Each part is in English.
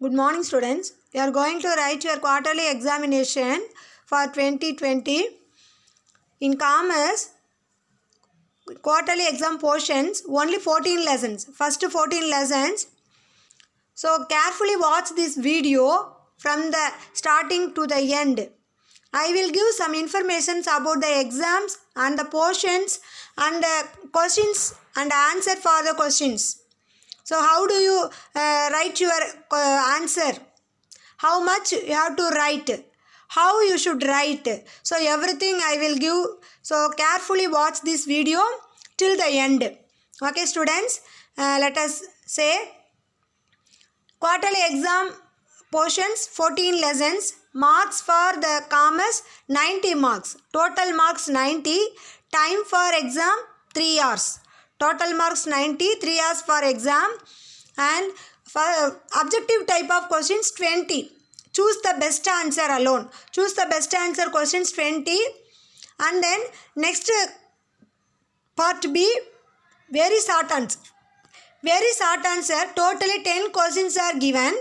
Good morning, students. You are going to write your quarterly examination for 2020. In commerce, quarterly exam portions, only 14 lessons. First 14 lessons. So carefully watch this video from the starting to the end. I will give some information about the exams and the portions and the questions and answer for the questions. So how do you write your answer? How much you have to write, how you should write, so everything I will give. So carefully watch this video till the end. Okay, students, let us say quarterly exam portions 14 lessons, marks for the commerce 90 marks, total marks 90, time for exam 3 hours, total marks 90, 3 hours for exam. And for objective type of questions 20, choose the best answer alone, choose the best answer questions 20. And then next part B, very short answer, very short answer, totally 10 questions are given,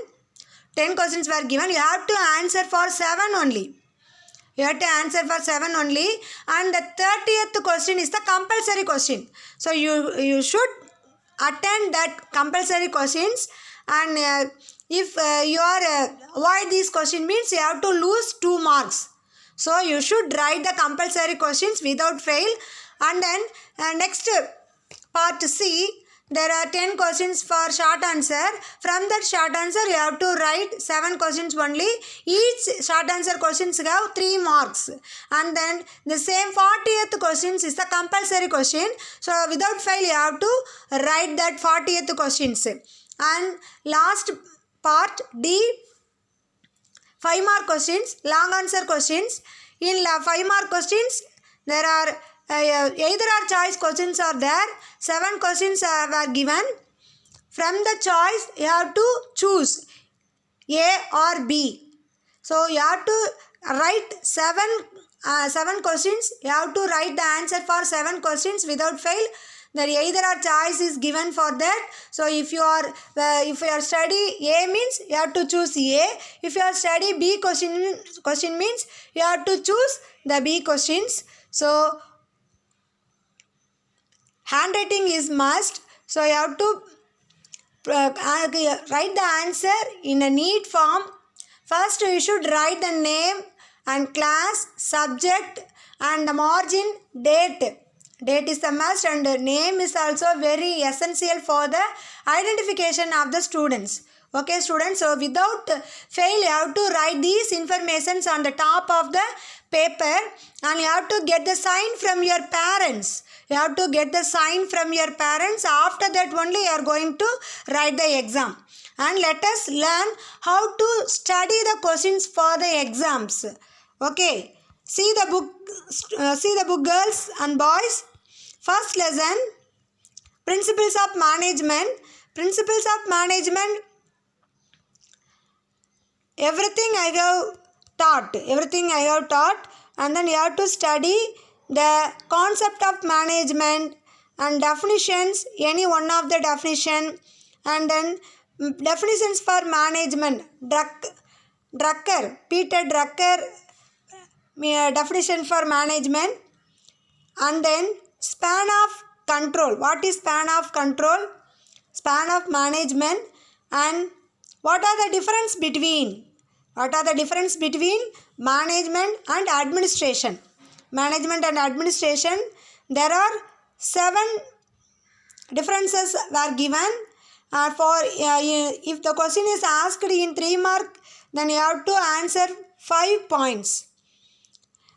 10 questions were given, you have to answer for 7 only, you have to answer for 7 only. And the 30th question is the compulsory question, so you should attend that compulsory questions. And if you are avoid these question means you have to lose 2 marks, so you should write the compulsory questions without fail. And then next part C, there are 10 questions for short answer. From that short answer you have to write 7 questions only. Each short answer questions have 3 marks. And then the same 40th questions is the compulsory question. So without fail you have to write that 40th questions. And last part D, 5 mark questions, long answer questions. In 5 mark questions there are either or choice questions are there. 7 questions were given. From the choice you have to choose A or B. So you have to write 7 questions. You have to write the answer for 7 questions without fail. There either or choice is given for that. So if you are study A means you have to choose A. If you are study B question means you have to choose the B questions. So handwriting is must. So you have to write the answer in a neat form. First you should write the name and class, subject and the margin, date. Date is the must, and name is also very essential for the identification of the students. Okay, students, so without fail you have to write these informations on the top of the paper, and you have to get the sign from your parents. You have to get the sign from your parents. After that only you are going to write the exam. And let us learn how to study the questions for the exams. Okay, see the book girls and boys. First lesson, principles of management. Principles of management, everything I have taught, and then you have to study the concept of management and definitions, any one of the definition. And then definitions for management, Peter Drucker definition for management. And then span of control, what is span of control, span of management. And what are the difference between management and administration. Management and administration, there are 7 differences were given. If the question is asked in 3 mark, then you have to answer 5 points.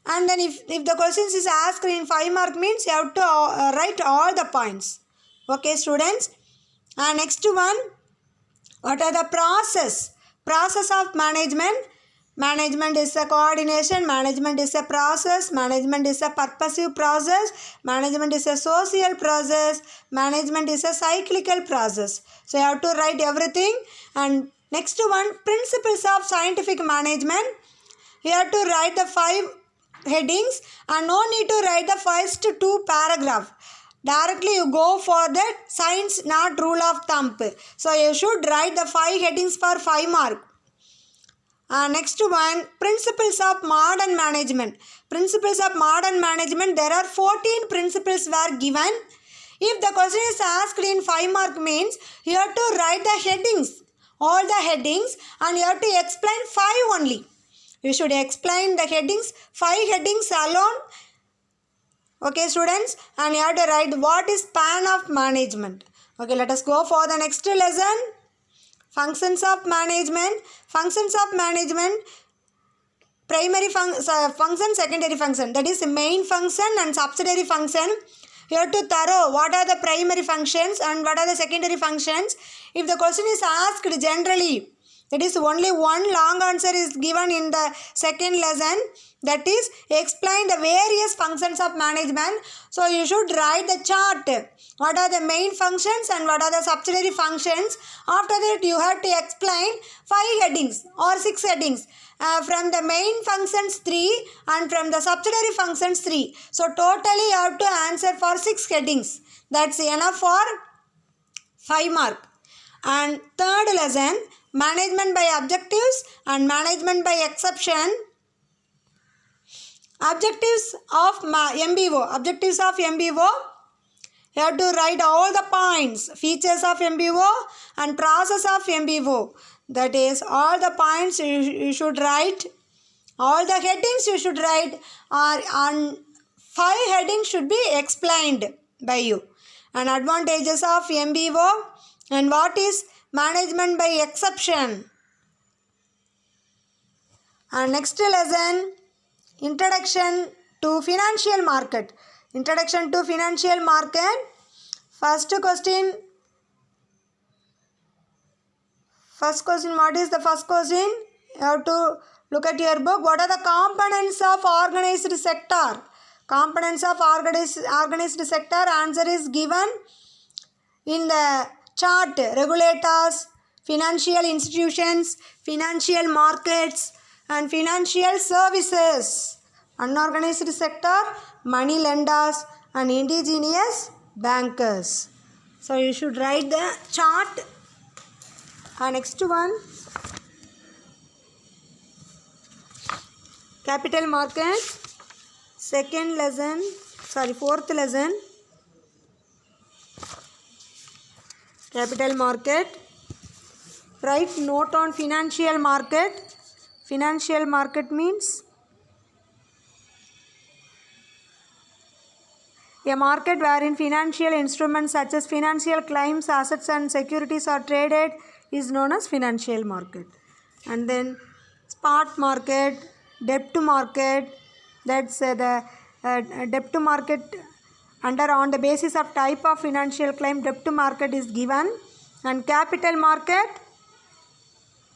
And then if the questions is asked in 5 mark means you have to write all the points. Okay, students. And next one, what are the process of management. Management is a coordination, management is a process, management is a purposive process, management is a social process, management is a cyclical process. So you have to write everything. And next one, principles of scientific management. You have to write the 5 headings, and no need to write the first 2 paragraphs. directly you go for that science, not rule of thumb. So you should write the 5 headings for 5 mark. Next one, principles of modern management. Principles of modern management, there are 14 principles were given. If the question is asked in 5 mark means you have to write the headings, all the headings, and you have to explain 5 only. You should explain the headings, 5 headings alone. Okay students, and you have to write what is span of management. Okay, let us go for the next lesson. Functions of management. Functions of management, primary function, secondary function, that is main function and subsidiary function. You have to thorough what are the primary functions and what are the secondary functions. If the question is asked generally, that is only one long answer is given in the second lesson, that is explain the various functions of management. So you should write the chart, what are the main functions and what are the subsidiary functions. After that you have to explain 5 headings or 6 headings. From the main functions 3 and from the subsidiary functions 3. So totally you have to answer for 6 headings. That's enough for 5 mark. And third lesson, management by objectives and management by exception. Objectives of MBO. Objectives of MBO. You have to write all the points, features of MBO and process of MBO. That is all the points you should write. All the headings you should write, or on 5 headings should be explained by you. And advantages of MBO and what is management by exception. And next lesson, introduction to financial market. Introduction to financial market. First question, what is the first question? You have to look at your book. What are the components of organized sector? Components of organized sector, answer is given in the chart. Regulators, financial institutions, financial markets and financial services. Unorganized sector, money lenders and indigenous bankers. So you should write the chart. Next one, capital market. Fourth lesson, capital market. Write note on financial market. Financial market means a market wherein financial instruments such as financial claims, assets and securities are traded is known as financial market. And then spot market, debt market, that's the debt market on the basis of type of financial claim, debt market is given. And capital market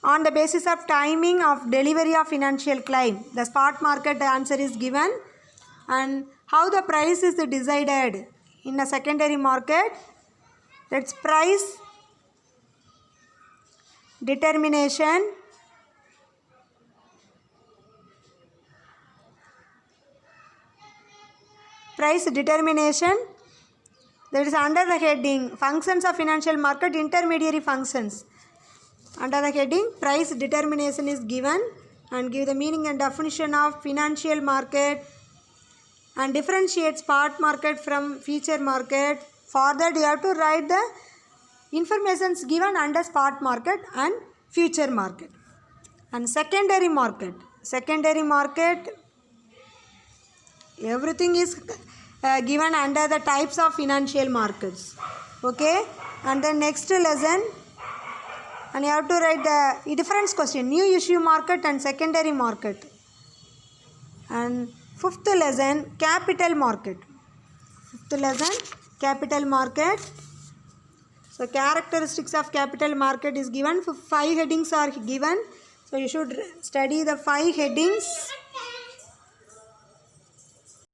on the basis of timing of delivery of financial claim. The spot market answer is given. And how the price is decided in a secondary market, that's price determination. Price determination, that is under the heading functions of financial market, intermediary functions. Under the heading price determination is given, and give the meaning and definition of financial market and differentiate spot market from future market. For that you have to write the informations given under spot market and future market. And secondary market. Secondary market, everything is given under the types of financial markets. Okay, and then next lesson, and you have to write the difference question, new issue market and secondary market. And fifth lesson, capital market. Fifth lesson, capital market. So characteristics of capital market is given. 5 headings are given. So you should study the 5 headings.